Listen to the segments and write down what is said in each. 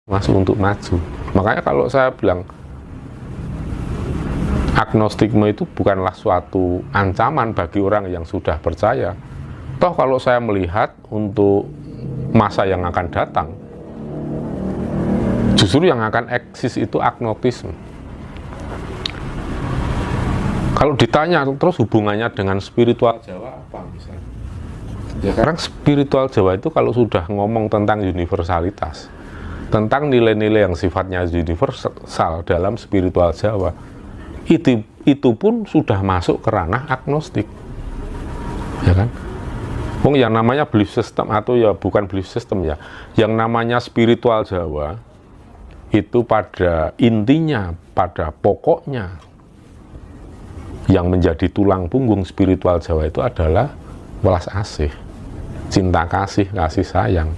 Mas untuk maju. Makanya kalau saya bilang agnostisme itu bukanlah suatu ancaman bagi orang yang sudah percaya. Toh kalau saya melihat untuk masa yang akan datang, justru yang akan eksis itu agnostisme. Kalau ditanya terus hubungannya dengan spiritual Jawa apa misalnya? Ya sekarang spiritual Jawa itu kalau sudah ngomong tentang universalitas, tentang nilai-nilai yang sifatnya universal dalam spiritual Jawa, itu pun sudah masuk ke ranah agnostik, ya kan? Yang namanya belief system, atau ya bukan belief system ya, yang namanya spiritual Jawa itu pada intinya, pada pokoknya, yang menjadi tulang punggung spiritual Jawa itu adalah welas asih, cinta kasih, kasih sayang.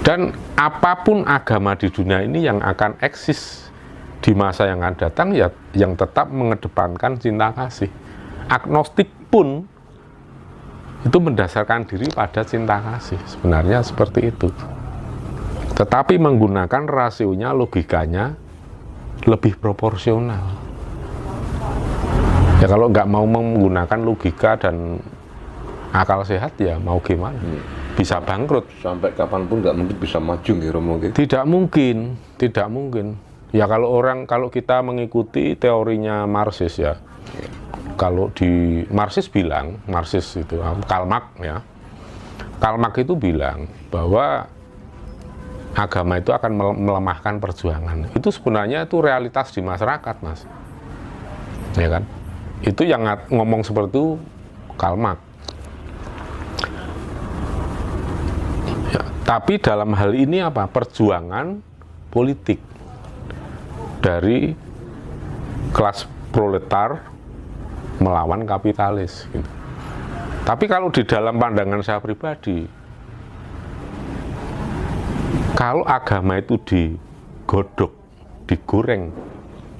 Dan apapun agama di dunia ini yang akan eksis di masa yang akan datang, ya yang tetap mengedepankan cinta kasih. Agnostik pun itu mendasarkan diri pada cinta kasih, sebenarnya seperti itu. Tetapi menggunakan rasionya, logikanya lebih proporsional. Ya kalau nggak mau menggunakan logika dan akal sehat, ya mau gimana? Bisa bangkrut. Sampai kapanpun nggak mungkin bisa maju ya Romo. Tidak mungkin, tidak mungkin. Ya kalau kita mengikuti teorinya Marxis ya, kalau di Marxis bilang, Marxis itu Karl Marx ya, Karl Marx itu bilang bahwa agama itu akan melemahkan perjuangan. Itu sebenarnya itu realitas di masyarakat, Mas. Ya kan? Itu yang ngomong seperti itu Karl Marx. Ya, tapi dalam hal ini apa? Perjuangan politik dari kelas proletar melawan kapitalis gitu. Tapi kalau di dalam pandangan saya pribadi, kalau agama itu digodok, digoreng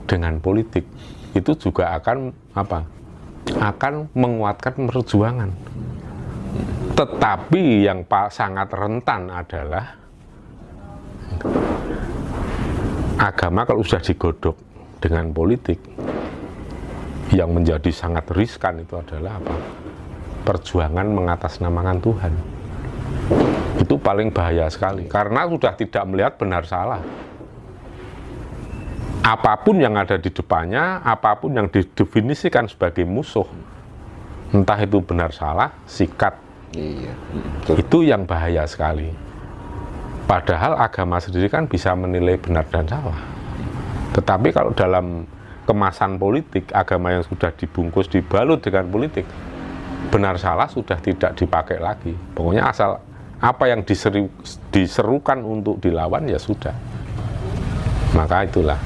dengan politik, itu juga akan apa? Akan menguatkan perjuangan. Tetapi yang sangat rentan adalah agama kalau sudah digodok dengan politik, yang menjadi sangat riskan itu adalah apa? Perjuangan mengatasnamakan Tuhan. Itu paling bahaya sekali, karena sudah tidak melihat benar salah. Apapun yang ada di depannya, apapun yang didefinisikan sebagai musuh, entah itu benar salah, sikat. Iya, itu yang bahaya sekali. Padahal agama sendiri kan bisa menilai benar dan salah. Tetapi kalau dalam kemasan politik, agama yang sudah dibungkus, dibalut dengan politik, benar salah sudah tidak dipakai lagi. Pokoknya asal apa yang diserukan untuk dilawan, ya sudah. Maka itulah,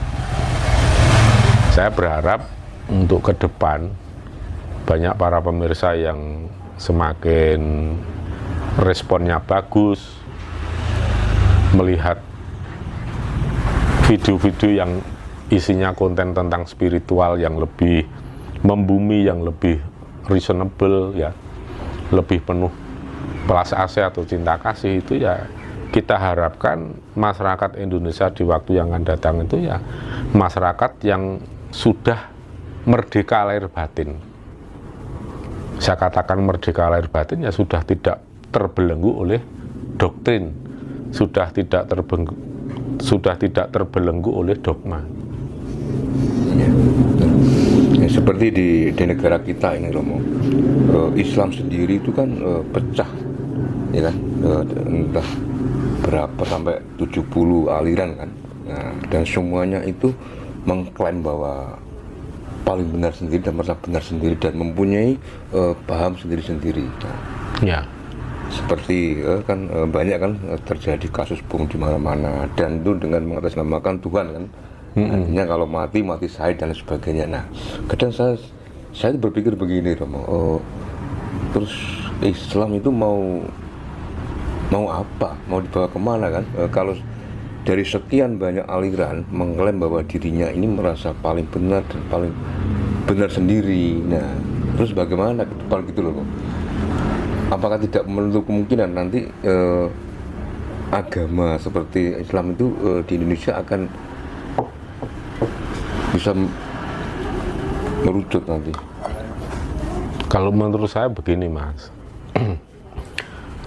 saya berharap untuk ke depan banyak para pemirsa yang semakin responnya bagus, melihat video-video yang isinya konten tentang spiritual yang lebih membumi, yang lebih reasonable ya, lebih penuh belas asih atau cinta kasih, itu ya kita harapkan masyarakat Indonesia di waktu yang akan datang itu ya masyarakat yang sudah merdeka lahir batin. Saya katakan merdeka lahir batin ya sudah tidak terbelenggu oleh doktrin, sudah tidak terbelenggu oleh dogma. Ya, seperti di negara kita ini Romo, Islam sendiri itu kan pecah, ya kan, entah berapa sampai 70 aliran kan, nah, dan semuanya itu mengklaim bahwa paling benar sendiri dan merasa benar sendiri dan mempunyai paham sendiri-sendiri. Nah, ya. Seperti kan banyak kan terjadi kasus bom di mana-mana, dan itu dengan mengatasnamakan Tuhan kan. Artinya kalau mati syahid dan sebagainya. Nah, kadang saya berpikir begini Romo, terus Islam itu mau apa? Mau dibawa kemana kan? Kalau dari sekian banyak aliran mengklaim bahwa dirinya ini merasa paling benar dan paling benar sendiri. Nah, Terus bagaimana ke depan gitu loh? Apakah tidak menutup kemungkinan nanti agama seperti Islam itu di Indonesia akan bisa merucut nanti? Kalau menurut saya begini, Mas.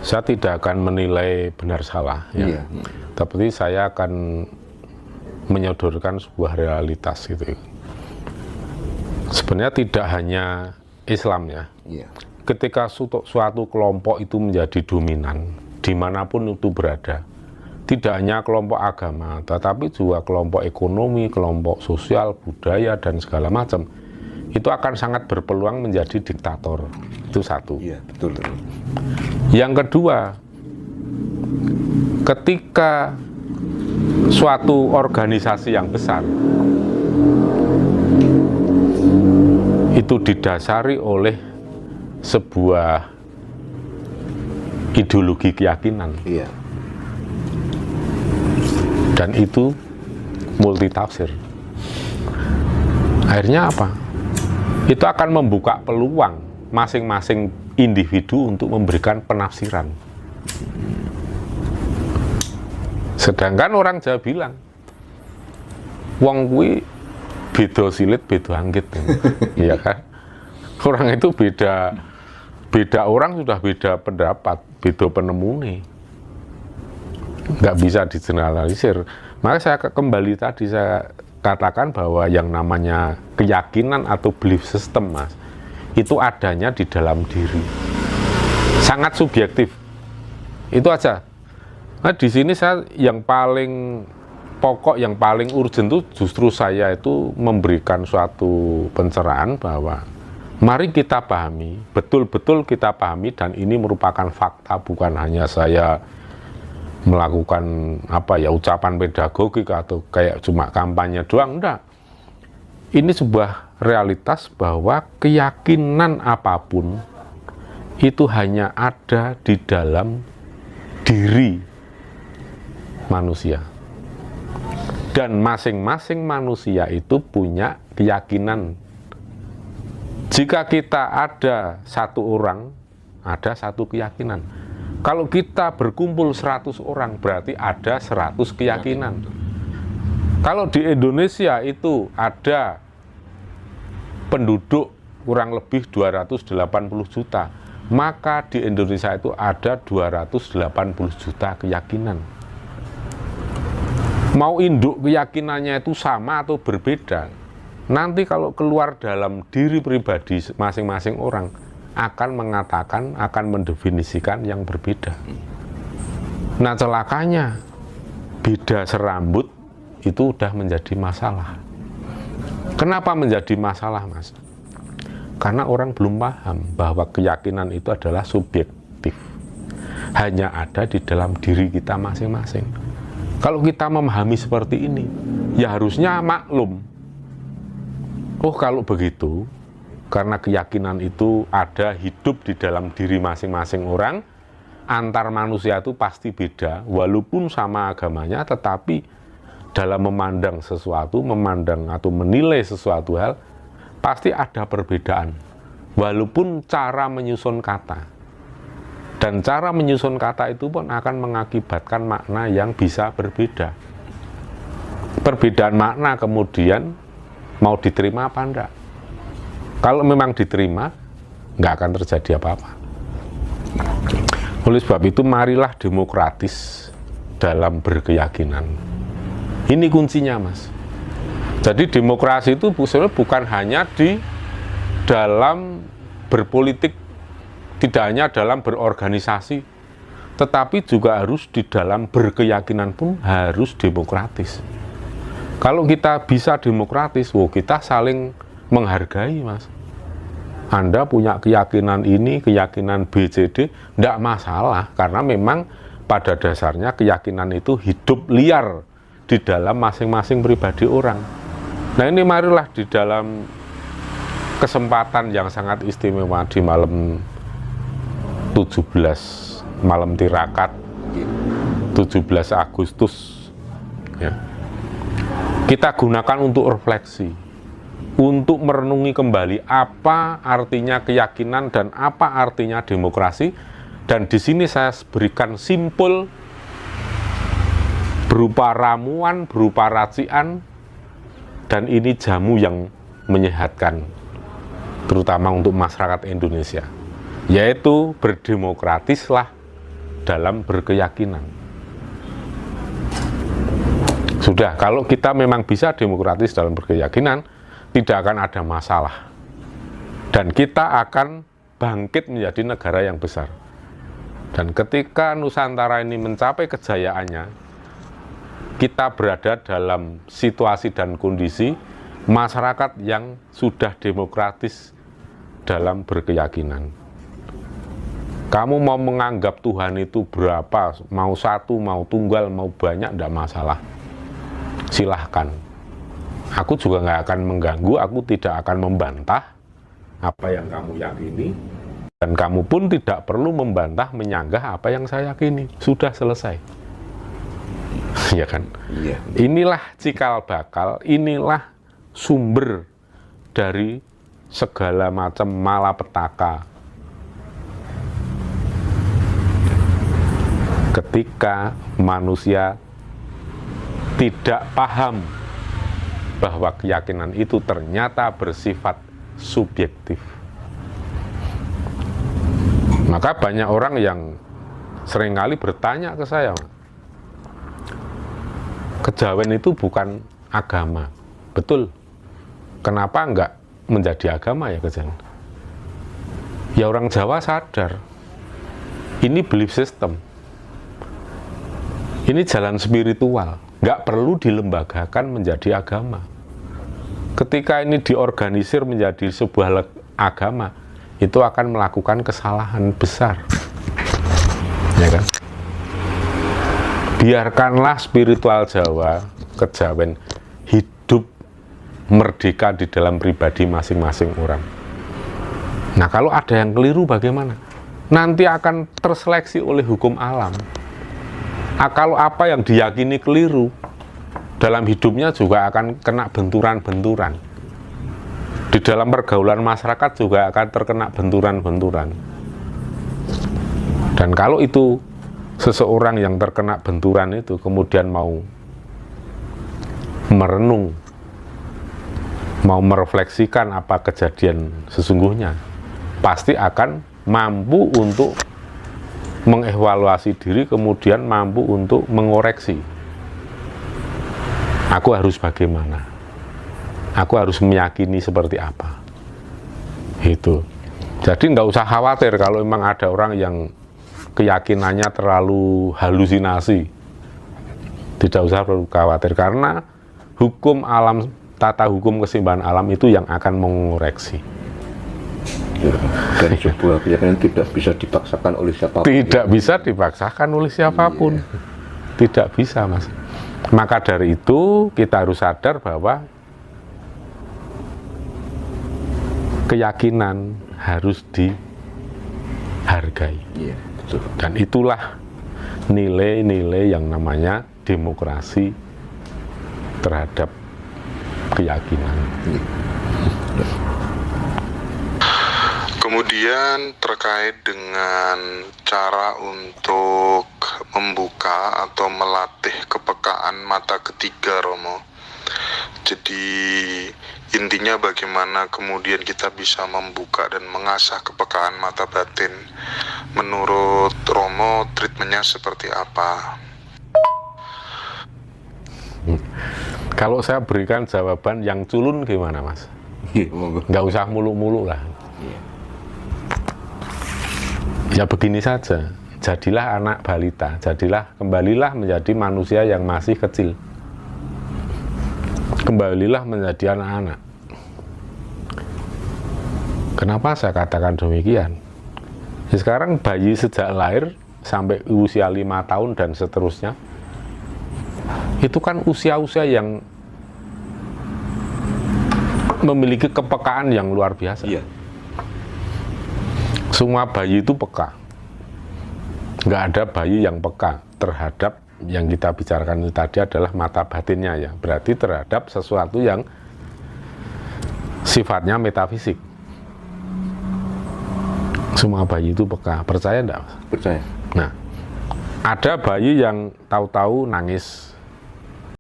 Saya tidak akan menilai benar salah, ya. Iya. Tapi saya akan menyodorkan sebuah realitas gitu. Sebenarnya tidak hanya Islam, ya. Iya. Ketika suatu kelompok itu menjadi dominan, dimanapun itu berada, tidak hanya kelompok agama, tetapi juga kelompok ekonomi, kelompok sosial, budaya, dan segala macam, itu akan sangat berpeluang menjadi diktator. Itu satu. Iya, betul. Yang kedua, ketika suatu organisasi yang besar itu didasari oleh sebuah ideologi keyakinan, Iya. dan itu multitafsir, akhirnya apa? Itu akan membuka peluang masing-masing individu untuk memberikan penafsiran. Sedangkan orang Jawa bilang, wong kuwi beda silit beda anggit. Iya kan? Orang itu beda orang sudah beda pendapat, beda penemune. Nggak bisa digeneralisir. Maka saya kembali tadi saya katakan bahwa yang namanya keyakinan atau belief system, Mas, itu adanya di dalam diri, sangat subjektif. Itu aja. Nah, di sini saya yang paling pokok, yang paling urgent itu justru saya itu memberikan suatu pencerahan bahwa mari kita pahami, betul-betul kita pahami, dan ini merupakan fakta, bukan hanya saya melakukan ucapan pedagogik atau kayak cuma kampanye doang, enggak. Ini sebuah realitas bahwa keyakinan apapun itu hanya ada di dalam diri manusia. Dan masing-masing manusia itu punya keyakinan. Jika kita ada satu orang, ada satu keyakinan. Kalau kita berkumpul 100 orang, berarti ada 100 keyakinan. Kalau di Indonesia itu ada penduduk kurang lebih 280 juta, maka di Indonesia itu ada 280 juta keyakinan. Mau induk keyakinannya itu sama atau berbeda, nanti kalau keluar dalam diri pribadi masing-masing orang akan mengatakan, akan mendefinisikan yang berbeda. Nah, celakanya beda serambut itu udah menjadi masalah. Kenapa menjadi masalah, Mas? Karena orang belum paham bahwa keyakinan itu adalah subjektif, hanya ada di dalam diri kita masing-masing. Kalau kita memahami seperti ini, ya harusnya maklum. Oh, kalau begitu, karena keyakinan itu ada hidup di dalam diri masing-masing orang, antar manusia itu pasti beda, walaupun sama agamanya, tetapi dalam memandang sesuatu, memandang atau menilai sesuatu hal, pasti ada perbedaan. Walaupun cara menyusun kata. Dan cara menyusun kata itu pun akan mengakibatkan makna yang bisa berbeda. Perbedaan makna kemudian mau diterima apa enggak? Kalau memang diterima, nggak akan terjadi apa-apa. Oleh sebab itu, marilah demokratis dalam berkeyakinan. Ini kuncinya, Mas. Jadi demokrasi itu sebenarnya bukan hanya di dalam berpolitik, tidak hanya dalam berorganisasi, tetapi juga harus di dalam berkeyakinan pun harus demokratis. Kalau kita bisa demokratis, kita saling menghargai, Mas. Anda punya keyakinan ini, keyakinan B, C, D, tidak masalah, karena memang pada dasarnya keyakinan itu hidup liar di dalam masing-masing pribadi orang. Nah, ini marilah di dalam kesempatan yang sangat istimewa di malam 17, malam tirakat 17 Agustus, ya, kita gunakan untuk refleksi. untuk merenungi kembali apa artinya keyakinan dan apa artinya demokrasi. Dan di sini saya berikan simpul berupa ramuan, berupa racian, dan ini jamu yang menyehatkan, terutama untuk masyarakat Indonesia, yaitu berdemokratislah dalam berkeyakinan. Sudah, kalau kita memang bisa demokratis dalam berkeyakinan, tidak akan ada masalah. Dan kita akan bangkit menjadi negara yang besar. Dan ketika Nusantara ini mencapai kejayaannya, kita berada dalam situasi dan kondisi masyarakat yang sudah demokratis dalam berkeyakinan. Kamu mau menganggap Tuhan itu berapa, mau satu, mau tunggal, mau banyak, tidak masalah. Silahkan. Aku juga nggak akan mengganggu, aku tidak akan membantah apa yang kamu yakini, dan kamu pun tidak perlu membantah, menyanggah apa yang saya yakini. Sudah selesai. Ya kan? Iya. Inilah cikal bakal, inilah sumber dari segala macam malapetaka. Ketika manusia tidak paham bahwa keyakinan itu ternyata bersifat subjektif. Maka banyak orang yang seringkali bertanya ke saya, kejawen itu bukan agama. Betul. Kenapa enggak menjadi agama ya kejawen? Ya orang Jawa sadar, ini belief system. Ini jalan spiritual, nggak perlu dilembagakan menjadi agama. Ketika ini diorganisir menjadi sebuah agama, itu akan melakukan kesalahan besar. Ya kan? Biarkanlah spiritual Jawa, kejawen, hidup merdeka di dalam pribadi masing-masing orang. Nah, kalau ada yang keliru bagaimana? Nanti akan terseleksi oleh hukum alam. Kalau apa yang diyakini keliru, dalam hidupnya juga akan kena benturan-benturan. Di dalam pergaulan masyarakat juga akan terkena benturan-benturan. Dan kalau itu seseorang yang terkena benturan itu kemudian mau merenung, mau merefleksikan apa kejadian sesungguhnya, pasti akan mampu untuk mengevaluasi diri, kemudian mampu untuk mengoreksi. Aku harus bagaimana? Aku harus meyakini seperti apa? Itu. Jadi nggak usah khawatir kalau memang ada orang yang keyakinannya terlalu halusinasi. Tidak usah perlu khawatir, karena hukum alam, tata hukum keseimbangan alam itu yang akan mengoreksi. Ya, dan sebuah keyakinan tidak bisa dipaksakan oleh siapapun. Tidak bisa dipaksakan oleh siapapun. Iya. Tidak bisa, Mas. Maka dari itu kita harus sadar bahwa keyakinan harus dihargai. Iya, betul. Dan itulah nilai-nilai yang namanya demokrasi terhadap keyakinan. Iya. Kemudian terkait dengan cara untuk membuka atau melatih kepekaan mata ketiga, Romo. Jadi intinya bagaimana kemudian kita bisa membuka dan mengasah kepekaan mata batin. Menurut Romo, treatmentnya seperti apa? Kalau saya berikan jawaban yang culun gimana, Mas? Iya, monggo. Nggak usah mulu-mulu lah. Ya begini saja, jadilah anak balita, kembalilah menjadi manusia yang masih kecil. Kembalilah menjadi anak-anak. Kenapa saya katakan demikian? Ya, sekarang bayi sejak lahir sampai usia 5 tahun dan seterusnya, itu kan usia-usia yang memiliki kepekaan yang luar biasa. Iya. Semua bayi itu peka. Nggak ada bayi yang peka terhadap yang kita bicarakan itu tadi adalah mata batinnya ya. Berarti terhadap sesuatu yang sifatnya metafisik. Semua bayi itu peka, percaya enggak? Percaya. Nah, ada bayi yang tahu-tahu nangis